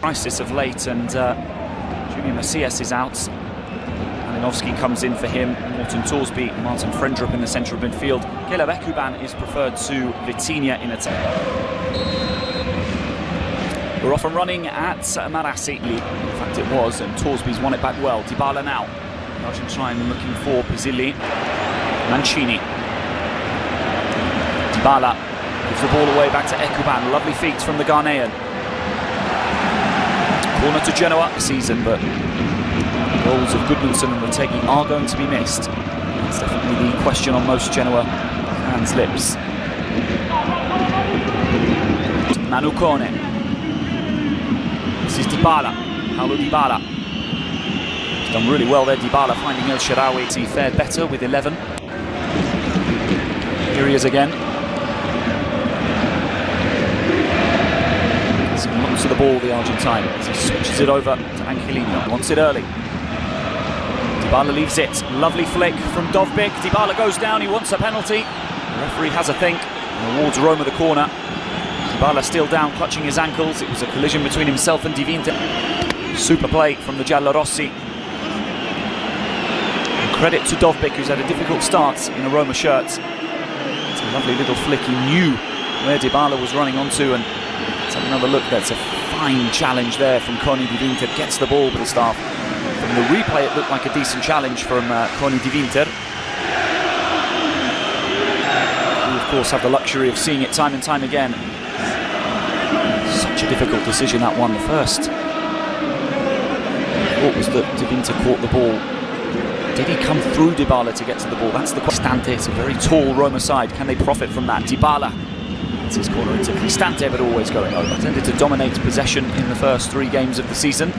crisis of late, and Junior Macias is out. Malinowski comes in for him. Morten Thorsby, Martin Frendrup in the centre of midfield. Caleb Ekuban is preferred to Vitinha in attack. We're off and running at Marassi. In fact it was, and Thorsby's won it back well. Dybala now. The Argentine looking for Pizzilli. Mancini. Dybala gives the ball away back to Ekuban. Lovely feet from the Ghanaian. Corner to Genoa season, but goals of Gudmundsson and Retegui are going to be missed. That's definitely the question on most Genoa fans' lips. Manu Kone. This is Dybala. Paulo Dybala. He's done really well there, Dybala, finding El Shaarawy. He fared better with 11. Here he is again. Lots of the ball, the Argentine, as he switches it over to Angelino. Wants it early. Dybala leaves it. Lovely flick from Dovbyk. Dybala goes down. He wants a penalty. The referee has a think and awards Roma the corner. Dybala still down, clutching his ankles. It was a collision between himself and Di Vinter. Super play from the Giallorossi. And credit to Dovbyk, who's had a difficult start in a Roma shirt. It's a lovely little flick. He knew where Dybala was running onto, and let's have another look. That's a fine challenge there from Koni Di Vinter. Gets the ball to the staff. From the replay, it looked like a decent challenge from Koni Di Vinter. We, of course, have the luxury of seeing it time and time again. Such a difficult decision, that one. The first thought was that Di Vinter caught the ball. Did he come through Dybala to get to the ball? That's the question. Cristante, it's a very tall Roma side. Can they profit from that? Dybala. It's his corner into Cristante, but always going over. Tended to dominate possession in the first 3 games of the season. The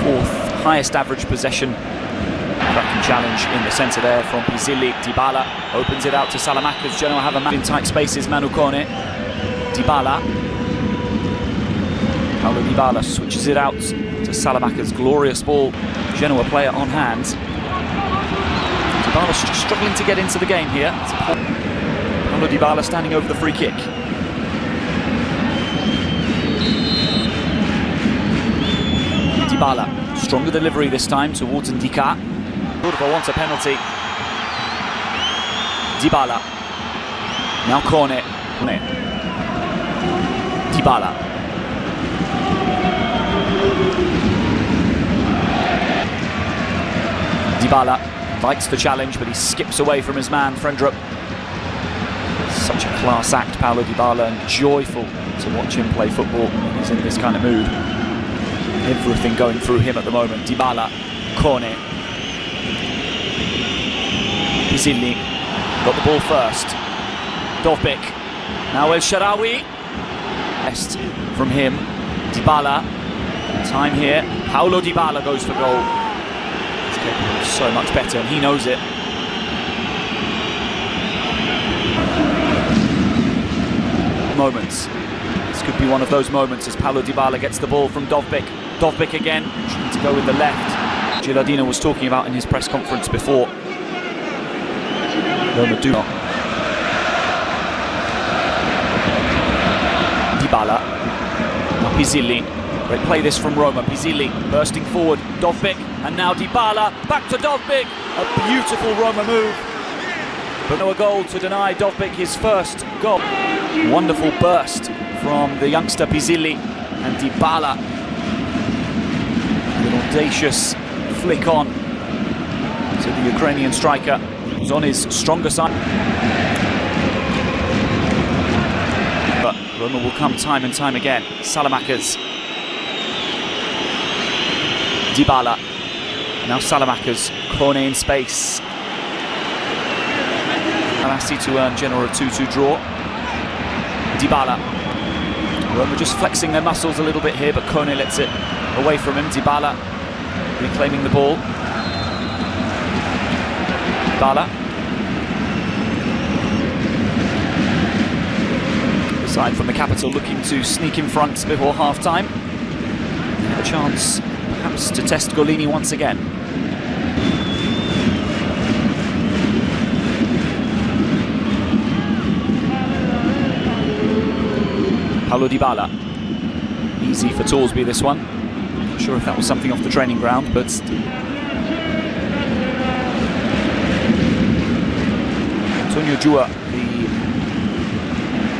4th highest average possession. Cracking challenge in the centre there from Pizzilli. Dybala opens it out to Salamanca's. Genoa have a man in tight spaces. Manu Kone. Dybala. Paulo Dybala switches it out to Salamanca's. Glorious ball. Genoa player on hand. Dybala struggling to get into the game here. Paulo Dybala standing over the free kick. Dybala, stronger delivery this time towards Ndika. Urbo wants a penalty. Dybala. Now Kone. Dybala. Dybala fights the challenge, but he skips away from his man, Frendrup. Such a class act, Paulo Dybala, and joyful to watch him play football when he's in this kind of mood. Everything going through him at the moment. Dybala, Kone, Pizzilli, got the ball first. Dovbyk, now El Shaarawy. Best from him. Dybala, time here. Paulo Dybala goes for goal. He's capable of so much better, and he knows it. Moments. This could be one of those moments as Paulo Dybala gets the ball from Dovbyk. Dovbyk again, trying to go with the left. Gilardino was talking about in his press conference before. Roma do not. Dybala. Now Pizzilli. Great play this from Roma. Pizzilli bursting forward. Dovbyk. And now Dybala. Back to Dovbyk. A beautiful Roma move. But no goal to deny Dovbyk his first goal. Wonderful burst from the youngster Pizzilli, and Dybala. An audacious flick on to the Ukrainian striker. He was on his stronger side. But Roma will come time and time again. Salamanca's. Dybala. Now Salamanca's. Kone in space. Marassi to earn Genoa a 2-2 draw. Dybala. Roma just flexing their muscles a little bit here, but Kone lets it away from him. Dybala reclaiming the ball. Dybala. The side from the capital looking to sneak in front before half-time. A chance perhaps to test Golini once again. Paulo Dybala. easy for Torsby, this one. Not sure if that was something off the training ground, but Antonio Jua, the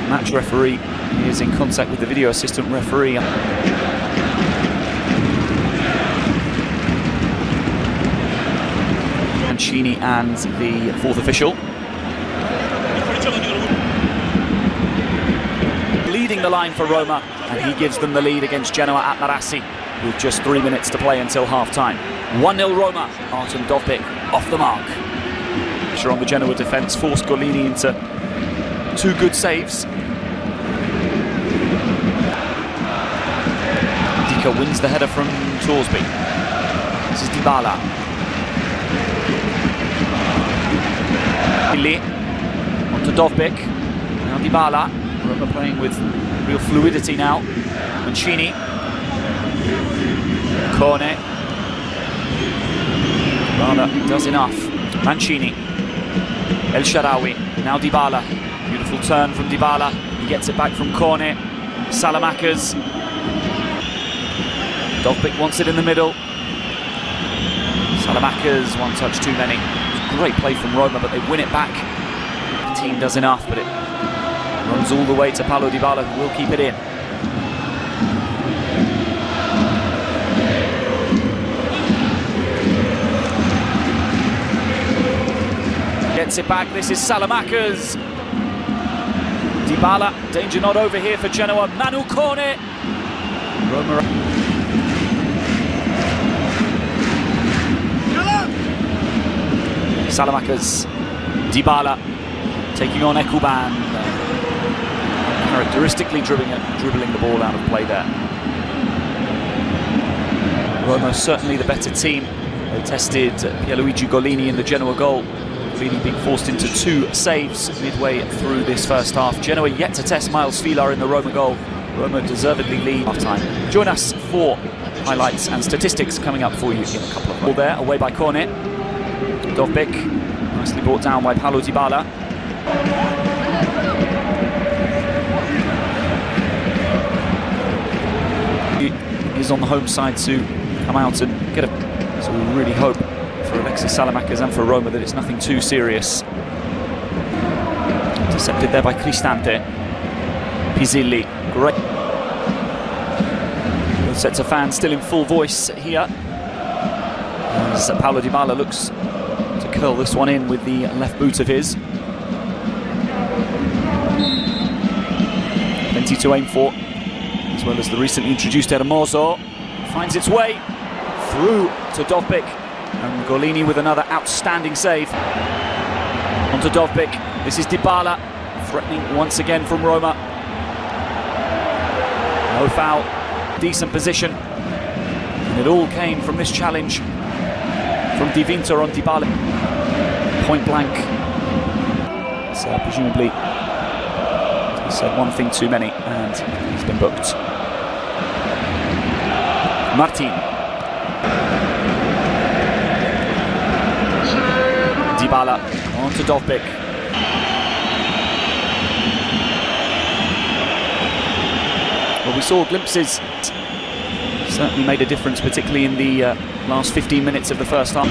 match referee, is in contact with the video assistant referee. Mancini and the fourth official. Leading the line for Roma, and he gives them the lead against Genoa at Marassi with just 3 minutes to play until half-time. 1-0 Roma. Artem Dovbyk off the mark. Pressure on the Genoa defence forced Golini into 2 good saves. Dika wins the header from Torsby. This is Dybala. On to Dovbyk. Now Dybala. Roma playing with real fluidity now. Mancini. Cornet. Dybala does enough. Mancini. El Shaarawy. Now Dybala. Beautiful turn from Dybala. He gets it back from Cornet. Salamakers. Dovbyk wants it in the middle. Salamakers, one touch too many. Great play from Roma, but they win it back. The team does enough, but it runs all the way to Paulo Dybala, who will keep it in. Gets it back, this is Salamakers. Dybala, danger not over here for Genoa. Manu Cornet. Roma. Salamakers. Dybala taking on Ekuban. Characteristically dribbling the ball out of play there. Roma certainly the better team. They tested Pierluigi Golini in the Genoa goal. Golini being forced into 2 saves midway through this first half. Genoa yet to test Miles Vilar in the Roma goal. Roma deservedly lead half time. Join us for highlights and statistics coming up for you in a couple of minutes. There, away by Cornet. Dovbyk, nicely brought down by Paulo Dybala. He is on the home side to come out and get a... So we really hope for Alexis Salamakers and for Roma that it's nothing too serious. Intercepted there by Cristante. Pizzilli, great. Both sets of fans still in full voice here. As Paulo Dybala looks to curl this one in with the left boot of his. Plenty to aim for, as well as the recently introduced Hermoso. Finds its way through to Dovbyk, and Golini with another outstanding save. On to Dovbyk, this is Dybala, threatening once again from Roma. No foul, decent position, and it all came from this challenge from Di Vinto on Dybala. Point blank. So presumably he said one thing too many and he's been booked. Martin. Dybala on to Dovbyk. Well, we saw glimpses. Certainly made a difference, particularly in the last 15 minutes of the first half.